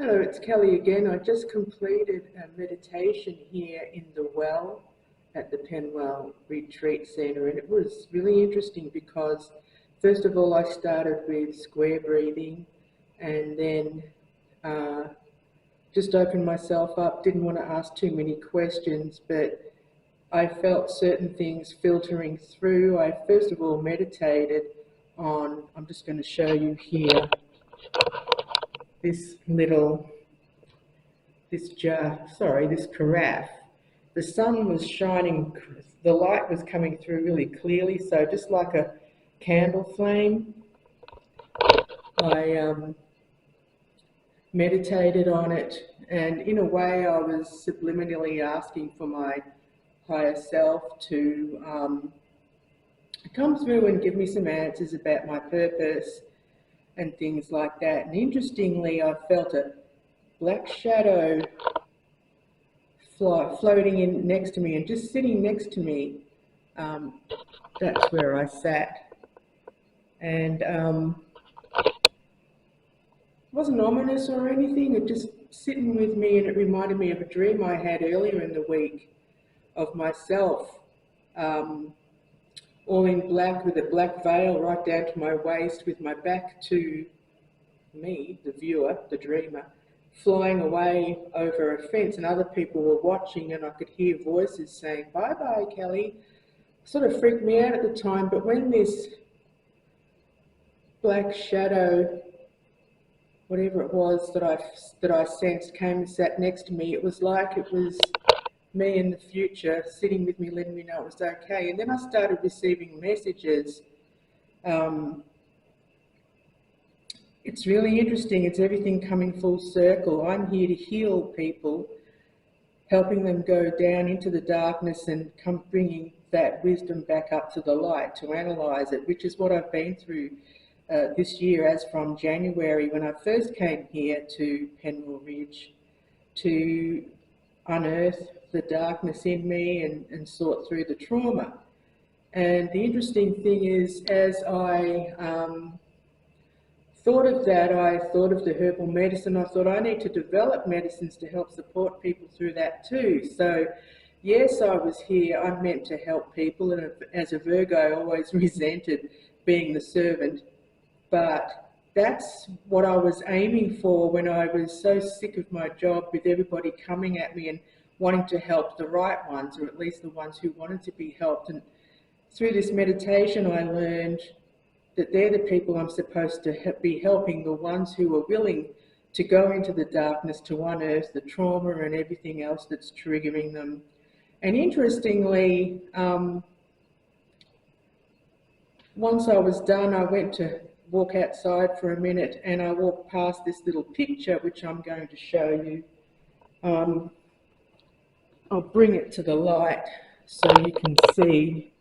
Hello, it's Kelly again. I just completed a meditation here in the well at the Penuel Retreat Center, and it was really interesting because first of all I started with square breathing and then just opened myself up, didn't want to ask too many questions, but I felt certain things filtering through. I first of all meditated on, I'm just going to show you here, this carafe. The sun was shining, the light was coming through really clearly, so just like a candle flame, I meditated on it, and in a way I was subliminally asking for my higher self to come through and give me some answers about my purpose and things like that. And interestingly, I felt a black shadow floating in next to me and just sitting next to me. That's where I sat. And it wasn't ominous or anything, it just sitting with me, and it reminded me of a dream I had earlier in the week of myself, all in black with a black veil right down to my waist, with my back to me, the viewer, the dreamer, flying away over a fence, and other people were watching, and I could hear voices saying, "Bye-bye, Kelly." Sort of freaked me out at the time, but when this black shadow, whatever it was that I sensed, came and sat next to me, it was like it was me in the future sitting with me, letting me know it was okay. And then I started receiving messages. It's really interesting. It's everything coming full circle. I'm here to heal people, helping them go down into the darkness and come bringing that wisdom back up to the light, to analyze it, which is what I've been through this year, as from January when I first came here to Penuel Ridge, to unearth the darkness in me and sort through the trauma. And the interesting thing is, as I thought of that, I thought of the herbal medicine. I thought I need to develop medicines to help support people through that too. So yes, I was here, I'm meant to help people, and as a Virgo I always resented being the servant, but that's what I was aiming for when I was so sick of my job, with everybody coming at me and wanting to help the right ones, or at least the ones who wanted to be helped. And through this meditation I learned that they're the people I'm supposed to be helping, the ones who are willing to go into the darkness, to unearth the trauma and everything else that's triggering them. And interestingly, once I was done, I went to walk outside for a minute, and I walked past this little picture which I'm going to show you. I'll bring it to the light so you can see.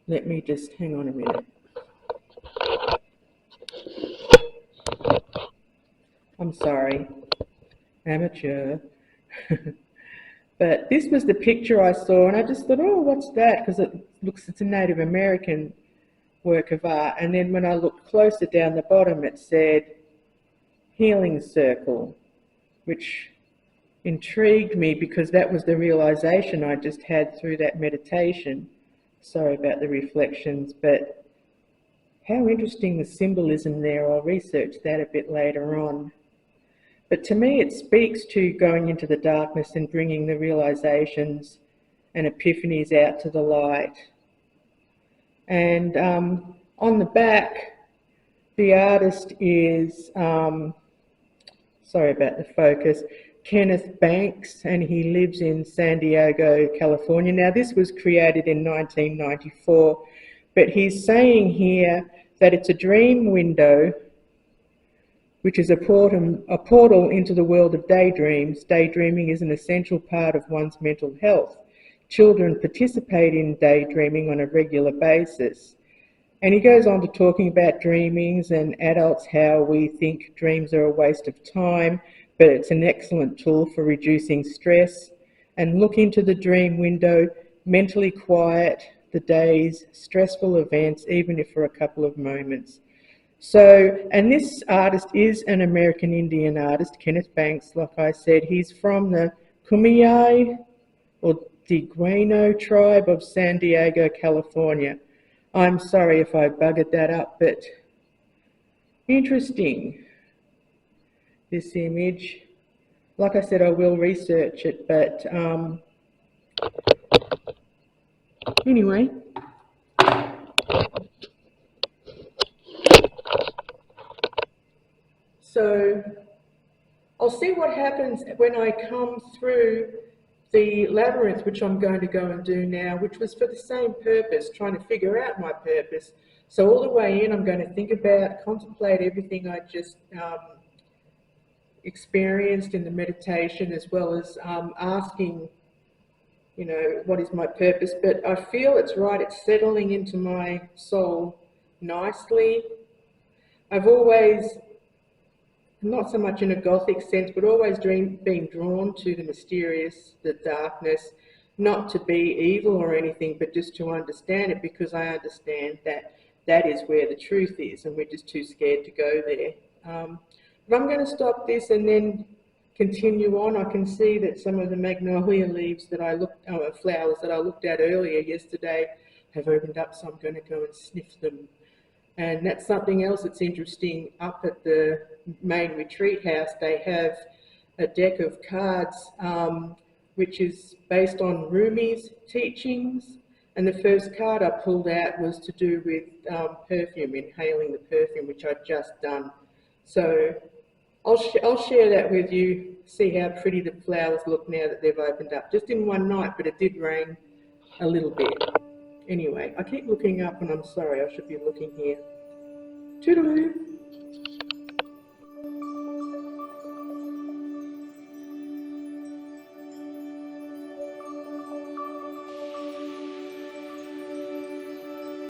Let me just hang on a minute. I'm sorry, amateur. But this was the picture I saw, and I just thought, oh, what's that? Because it's a Native American work of art. And then when I looked closer down the bottom, it said healing circle, which intrigued me because that was the realization I just had through that meditation. Sorry about the reflections, but how interesting the symbolism there. I'll research that a bit later on. But to me it speaks to going into the darkness and bringing the realizations and epiphanies out to the light. And on the back, the artist is, sorry about the focus, Kenneth Banks, and he lives in San Diego, California. Now this was created in 1994, but he's saying here that it's a dream window, which is a portal into the world of daydreams. Daydreaming is an essential part of one's mental health. Children participate in daydreaming on a regular basis. And he goes on to talking about dreamings and adults, how we think dreams are a waste of time, but it's an excellent tool for reducing stress. And look into the dream window, mentally quiet the day's stressful events, even if for a couple of moments. So, and this artist is an American Indian artist, Kenneth Banks, like I said. He's from the Kumeyaay or Diguano tribe of San Diego, California. I'm sorry if I buggered that up, but interesting, this image. Like I said, I will research it, but anyway. So I'll see what happens when I come through the labyrinth, which I'm going to go and do now, which was for the same purpose, trying to figure out my purpose. So all the way in, I'm going to think about, contemplate everything I just experienced in the meditation, as well as asking, you know, what is my purpose. But I feel it's right, it's settling into my soul nicely. I've always, not so much in a gothic sense, but always been drawn to the mysterious, the darkness, not to be evil or anything, but just to understand it, because I understand that that is where the truth is, and we're just too scared to go there. But I'm going to stop this and then continue on. I can see that some of the magnolia leaves that I looked, flowers that I looked at earlier yesterday have opened up, so I'm going to go and sniff them. And that's something else that's interesting. Up at the main retreat house, they have a deck of cards which is based on Rumi's teachings. And the first card I pulled out was to do with perfume, inhaling the perfume, which I'd just done. So I'll share that with you, see how pretty the flowers look now that they've opened up. Just in one night, but it did rain a little bit. Anyway, I keep looking up and I'm sorry, I should be looking here. Toodaloo.